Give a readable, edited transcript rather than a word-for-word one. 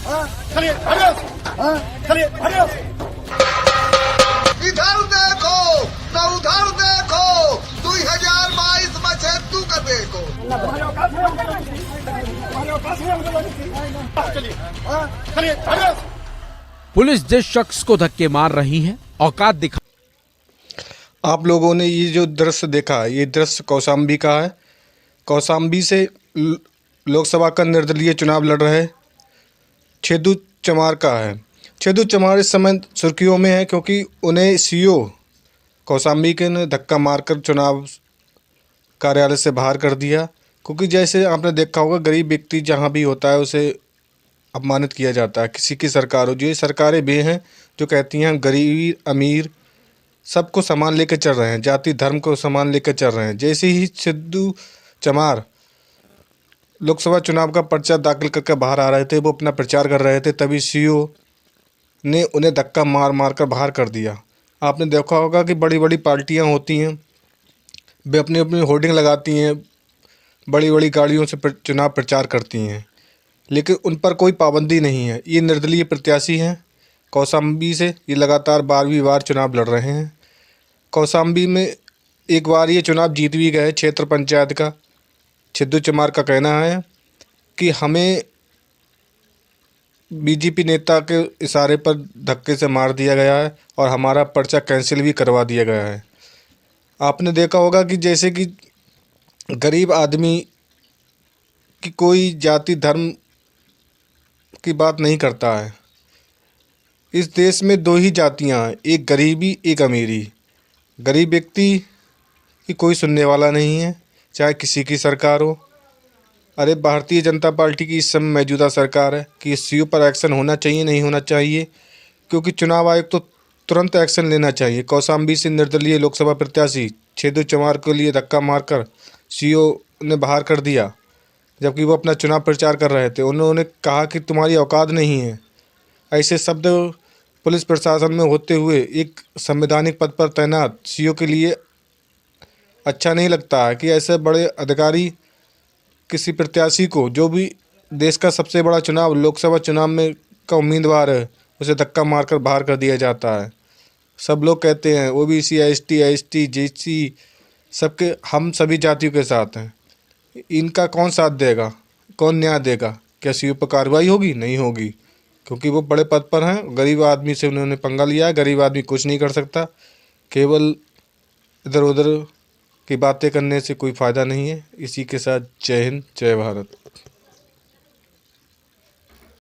चलिए चलिए इधर देखो न उधर देखो 2022 में तू का देखो चलिए पुलिस जिस शख्स को धक्के मार रही है औकात दिखा। आप लोगों ने ये जो दृश्य देखा, ये दृश्य कौशाम्बी का है। कौशाम्बी से लोकसभा का निर्दलीय चुनाव लड़ रहे छेदू चमार का है। छेदू चमार इस समय सुर्खियों में है क्योंकि उन्हें सीओ कौशाम्बी के ने धक्का मारकर चुनाव कार्यालय से बाहर कर दिया। क्योंकि जैसे आपने देखा होगा, गरीब व्यक्ति जहाँ भी होता है उसे अपमानित किया जाता है। किसी की सरकार हो, जो ये सरकारें भी हैं जो कहती हैं गरीब अमीर सबको सामान लेकर चल रहे हैं, जाति धर्म को सामान लेकर चल रहे हैं। जैसे ही छेदू चमार लोकसभा चुनाव का पर्चा दाखिल करके बाहर आ रहे थे, वो अपना प्रचार कर रहे थे, तभी सीओ ने उन्हें धक्का मार मार कर बाहर कर दिया। आपने देखा होगा कि बड़ी बड़ी पार्टियां होती हैं, वे अपनी अपनी होर्डिंग लगाती हैं, बड़ी बड़ी गाड़ियों से चुनाव प्रचार करती हैं, लेकिन उन पर कोई पाबंदी नहीं है। ये निर्दलीय प्रत्याशी हैं कौशाम्बी से, ये लगातार 12वीं बार चुनाव लड़ रहे हैं। कौशाम्बी में एक बार ये चुनाव जीत भी गए क्षेत्र पंचायत का। छेदू चमार का कहना है कि हमें बीजेपी नेता के इशारे पर धक्के से मार दिया गया है और हमारा पर्चा कैंसिल भी करवा दिया गया है। आपने देखा होगा कि जैसे कि गरीब आदमी की कोई जाति धर्म की बात नहीं करता है। इस देश में दो ही जातियां हैं, एक गरीबी एक अमीरी। गरीब व्यक्ति की कोई सुनने वाला नहीं है, चाहे किसी की सरकार हो। अरे भारतीय जनता पार्टी की इस समय मौजूदा सरकार है कि इस सीओ पर एक्शन होना चाहिए, नहीं होना चाहिए, क्योंकि चुनाव आयोग तो तुरंत एक्शन लेना चाहिए। कौशाम्बी से निर्दलीय लोकसभा प्रत्याशी छेदू चमार के लिए धक्का मारकर सीओ ने बाहर कर दिया, जबकि वो अपना चुनाव प्रचार कर रहे थे। उन्होंने कहा कि तुम्हारी औकात नहीं है। ऐसे शब्द पुलिस प्रशासन में होते हुए एक संवैधानिक पद पर तैनात सीओ के लिए अच्छा नहीं लगता है कि ऐसे बड़े अधिकारी किसी प्रत्याशी को, जो भी देश का सबसे बड़ा चुनाव लोकसभा चुनाव में का उम्मीदवार है, उसे धक्का मारकर बाहर कर दिया जाता है। सब लोग कहते हैं ओबीसी एसटी एसटी जेसी सबके, हम सभी जातियों के साथ हैं। इनका कौन साथ देगा, कौन न्याय देगा? क्या सीओ पर कार्रवाई होगी? नहीं होगी, क्योंकि वो बड़े पद पर हैं। गरीब आदमी से उन्होंने पंगा लिया है। गरीब आदमी कुछ नहीं कर सकता। केवल इधर उधर की बातें करने से कोई फ़ायदा नहीं है। इसी के साथ जय हिंद, जय भारत।